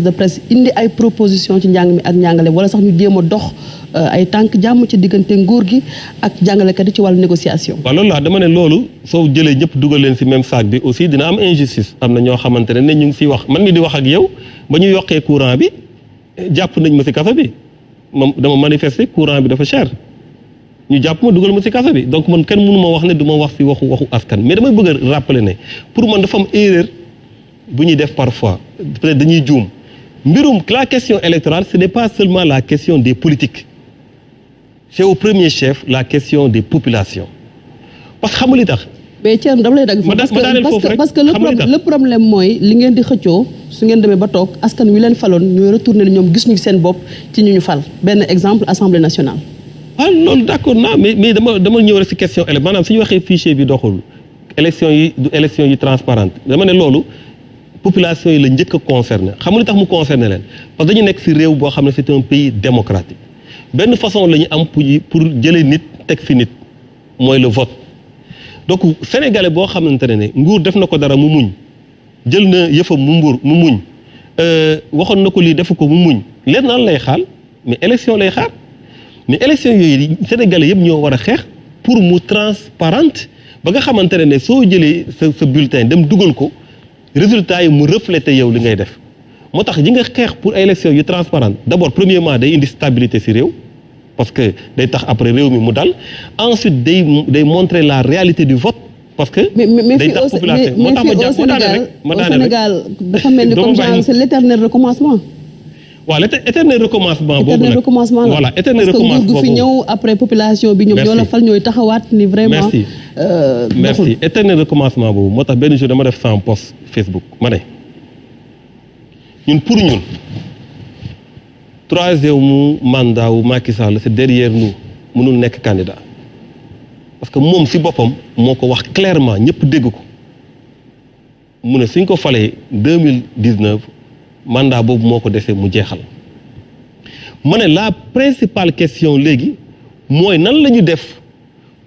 de presse indi ay proposition ci njàng mi ak njàngale wala sax ñu jéem a dox ay tànk jàmm ci diggante nguur gi ak jàngalekat yi ci wàllu négociation. waaw loolu laa dama ne loolu soo jëlee ñëpp dugal leen ci même sac bi aussi dina am injustice am na ñoo xamante ne ñu ngi ciy wax man mi di wax ak yow ba ñu yokkee courant bi jàpp nañ ma ci kaso bi moom dama manifester courant bi dafa cher ñu jàpp ma dugal ma ci kaso bi donc man kenn mënu ma wax ne du ma wax ci waxu askan mais damay bëgg a rappeler ne pour man dafa am erreur bu ñuy def parfois peut-être dañuy juum. mbirum la question électorale ce n'est pas seulement la question des politiques c'est au premier chef la question des populations parce que xamul li tax. mais Thierno dama lay dagg parce que le problème mooy li ngeen di xëccoo su ngeen demee ba toog askan wi leen faloon ñooy retourné ne ñoom gis ñu seen bopp ci ñu fal benn exemple Assemblée nationale. ah loolu d'accord naa mais dama ñëw rek ci question électorale maanaam su ñu waxee fichier bi doxul élection yi transparente dama ne loolu. population yi la njëkk a concerné xam nga li tax mu concerné leen parce que dañu nekk ci réew boo xam ne c'est un pays démocratique benn façon la ñu am pour jëlee nit teg fi nit mooy le vote donc sénégalais boo xamante ne nguur def na ko dara mu muñ jël na yëfam mu muñ waxoon na ko lii defu ko mu muñ leen naan lay xaal mais élection lay xaar mais élection yooyu sénégalais yëpp ñoo war a xeex pour mu transparente ba nga xamante ne soo jëlee sa bulletin dem dugal ko résultat yi mu refléter yow li ngay def moo tax ñi nga xeex pour élection yu transparente d'abord premièrement day indi stabilité ci réew parce que day tax après réew mi mu dal ensuite day montrer la réalité du vote parce que day tax population moo tax ma Sénégal dafa mel ni comme genre c'est l'éternel recommencement. waaw l'éternel recommencement boobu nag voilà éternel recommencement boobu parce que nguur gu fi ñëw après population bi ñoom ñoo la fal ñooy taxawaat ni vraiment. merci éternel recommencement boobu moo tax benn jour dama def sans post Facebook ma ne ñun pour ñun troisième mandat wu Macky Sall c'est derrière nous mënul nekk candidat parce que moom ci boppam moo ko wax clairement ñëpp dégg ko mu ne suñ ko falee 2019 mandat boobu moo ko desee mu jeexal ma ne la principale question léegi mooy nan la ñu def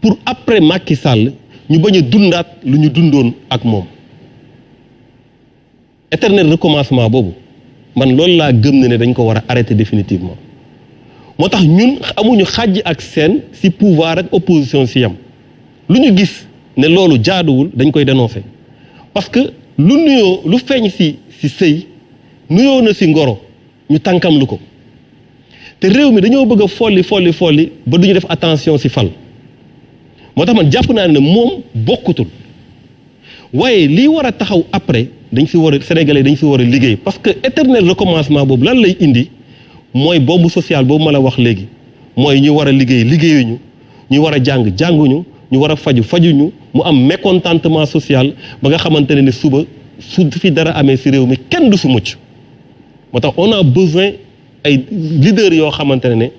pour après Macky Sall ñu bañ a dundaat lu ñu dundoon ak moom éternel recommencement boobu man loolu laa gëm ne dañ ko war a arrêter définitivement moo tax ñun amuñu xàjj ak seen ci pouvoir ak opposition ci yam lu ñu gis ne loolu jaaduwul dañ koy dénoncer parce que lu feeñ ci sëy nuyoo na ci ngoro ñu tànkam lu ko te réew mi dañoo bëgg a folli ba duñu def attention ci fal moo tax man jàpp naa ne moom bokkutul waaye lii war a taxaw après dañ ci war a sénégalais dañ ci war a liggéey parce que éternel recommencement boobu lan lay indi mooy bombe sociale boobu ma la wax léegi mooy ñu war a liggéeyuñu ñu war a jànguñu ñu war a fajuñu mu am mécontentement social ba nga xamante ne suba su fi dara amee ci réew mi kenn du ci mucc moo tax on a besoin ay leaders yoo xamante ne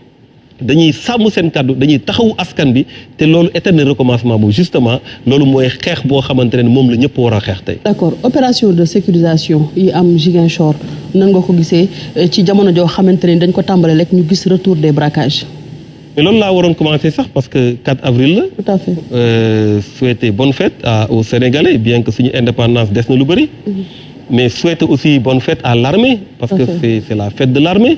dañuy sàmm seen kàddu dañuy taxawu askan bi te loolu éternel recommencement boobu justement loolu mooy xeex boo xamante ne moom la ñëpp war a xeex tey. d'accord opération de sécurisation yi am Ziguinchor nan nga ko gisee ci jamono joo xamante ne dañ ko tàmbale rek ñu gis retour des braquages. mais loolu laa waroon commencer sax parce que 4 avril la. tout à fait. Souhaiter bonne fête aux Sénégalais bien que suñu indépendance des na lu bëri. mais souhaiter aussi bonne fête à l'armée parce que c'est la fête de l'armée.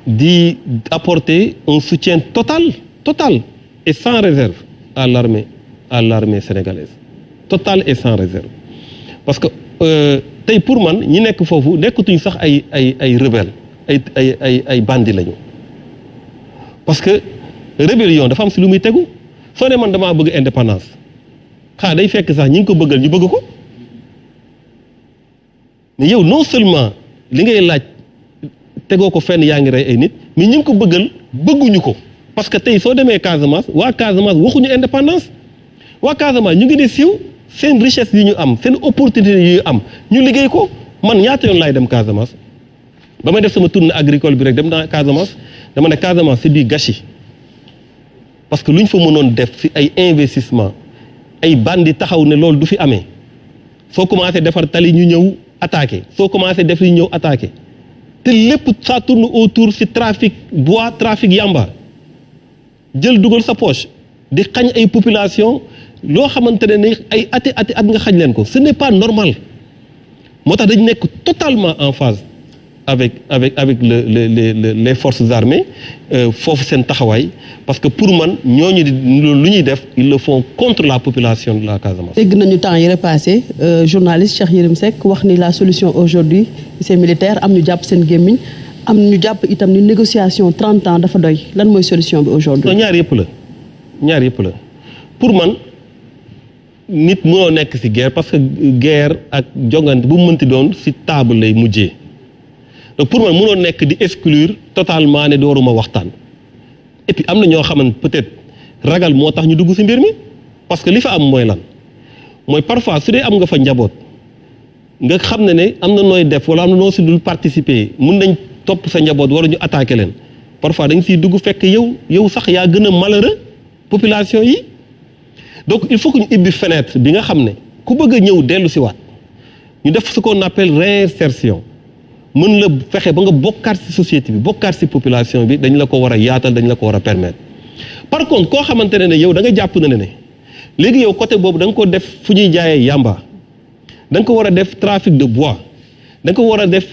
D'y apporter un soutien total et sans réserve à l'armée sénégalaise total et sans réserve parce que tey pour man ñi nekk foofu nekkatuñ sax ay rebelles ay bandits lañu parce que rébellion dafa am ci lu muy tegu soo ne man damaa bëgg indépendance day fekk sax ñi ngi ko bëggal ñu bëgg ko mais yow non seulement li ngay laaj tegoo ko fenn yaa ngi rey ay nit mais ñi ngi ko bëgguñu ko parce que tey soo demee Casamance waa Casamance waxuñu indépendance waa Casamance ñu ngi ne siiw seen richesse yi ñu am seen opportunité yi ñu am ñu liggéey ko man ñaata yoon laay dem Casamance ba may def sama tournée agricole bi rek dem naa Casamance dama ne Casamance c'est du gâchis parce que lu ñu fa mënoon def ci ay investissement ay bandi taxaw ne loolu du fi amee soo commencé defar tali ñu ñëw attaqué soo commencé def li ñëw attaqué te lépp ça tourne autour ci trafic bois trafic yamba jël dugal sa poche di xañ ay population loo xamante ne ay ati at nga xañ leen ko ce n'est pas normal moo tax dañu nekk totalement en phase avec les forces armées foofu seen taxawaay parce que pour man ñooñu di lu ñuy def ils le font contre la population de la Casamance. dégg nañu temps yi repassé journaliste Cheikh Yérim Seck wax ni la solution aujourd'hui c'est militaire am ñu jàpp seen gémmiñ am ñu jàpp itam ni négociation 30 ans dafa doy lan mooy solution bi aujourd'hui. non ñaar yëpp la pour man nit mënoo nekk ci guerre parce que guerre ak jongante bu mu mënti doon ci table lay mujjee. donc pour man mënoo nekk di exclure totalement ne dooruma waxtaan et puis am na ñoo xamante peut-être ragal moo tax ñu dugg ci mbir mi parce que li fa am mooy lan mooy parfois su dee am nga fa njaboot nga xam ne am na nooy def wala am na noo ci dul participer mun nañ topp sa njaboot wala ñu attaquer leen parfois dañ ciy dugg fekk yow sax yaa gën a malheureux population yi donc il faut que ñu ibbi fenêtre bi nga xam ne ku bëgg a ñëw dellu ci waat ñu def ce qu'on appelle réinsertion mën la fexe ba nga bokkaat ci société bi bokkaat ci population bi dañ la ko war a yaatal dañ la ko war a permettre par contre koo xamante ne yow da nga jàpp ne léegi yow côté boobu da nga ko def fu ñuy jaayee yamba da nga ko war a def trafic de bois da nga ko war a def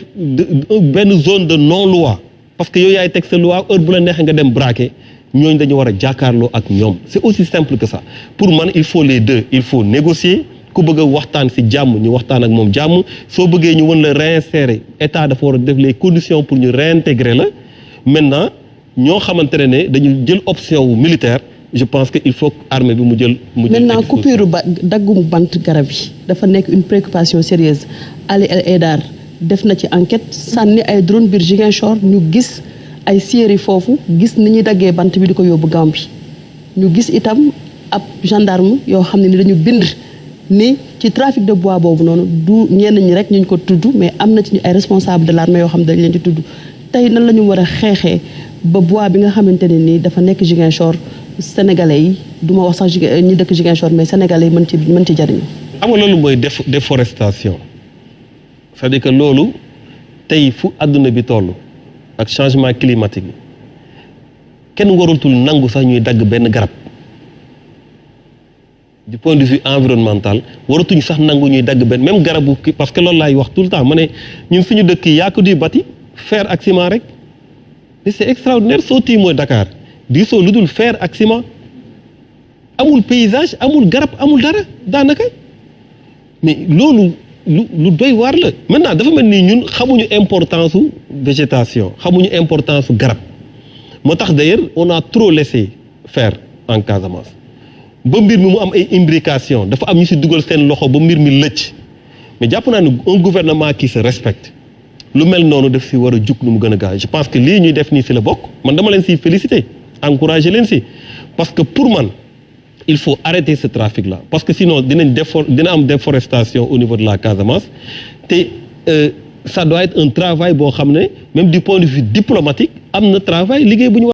benn zone de non loi parce que yow yaay teg sa loi heure bu la neexee nga dem braquer ñooñu dañu war a jàkkaarloo ak ñoom c'est aussi simple que ça pour man il faut les deux il faut négocier ku bëgg a waxtaan ci jàmm ñu waxtaan ak moom jàmm soo bëggee ñu mën la réinsérer état dafa war a def les conditions pour ñu réintégrer la maintenant ñoo xamante ne dañu jël option wu militaire je pense que il faut que armée bi mu jël. maintenant coupure daggum bant garab yi dafa nekk une préoccupation sérieuse Ali El Haïdar def na ci enquête sànni ay drone biir Ziguinchor ñu gis ay série foofu gis ni ñuy daggee bant bi di ko yóbbu Gambie ñu gis itam ab gendarme yoo xam ne ni dañu bind. ni ci trafic de bois boobu noonu du ñenn ñi rek ñu ko tudd mais am na ci ay responsable de l'armée yoo xam ne dañ leen di tudd tey nan la ñu war a xeexee ba bois bi nga xamante ne nii dafa nekk Ziguinchor sénégalais yi du ma wax sax ñi dëkk Ziguinchor mais sénégalais yi mën ci jariñu. xam nga loolu mooy déforestation c'est-à-dire que loolu tey fu àdduna bi toll ak changement climatique bi kenn waratul nangu sax ñuy dagg benn garab. du point de vue environnemental waratuñu sax nangu ñuy dagg benn même garabu parce que loolu laay wax tout le temps ma ne ñun suñu dëkk yi yaa ko di bâti fer ak ciment rek mais c'est extraordinaire soo tii mooy Dakar di soo lu dul fer ak ciment amul paysage amul garab amul dara daanaka mais loolu lu doy waar la maintenant dafa mel ni ñun xamuñu importance su végétation xamuñu importance su garab moo tax d'ailleurs on a trop laissé faire en Casamance. ba mbir mi mu am ay imbrication dafa am ñu ci dugal seen loxo ba mbir mi lëcc mais jàpp naa ne un gouvernement qui se respecte lu mel noonu daf ci war a jug nu mu gën a gaaw je pense que lii ñuy def nii ci la bokk man dama leen ciy féliciter encourager leen ci parce que pour man il faut arrêter ce trafic là parce que sinon dina am déforestation au niveau de la Casamance te ça doit être un travail boo xam ne même du point de vue diplomatique am na travail liggéey bu ñu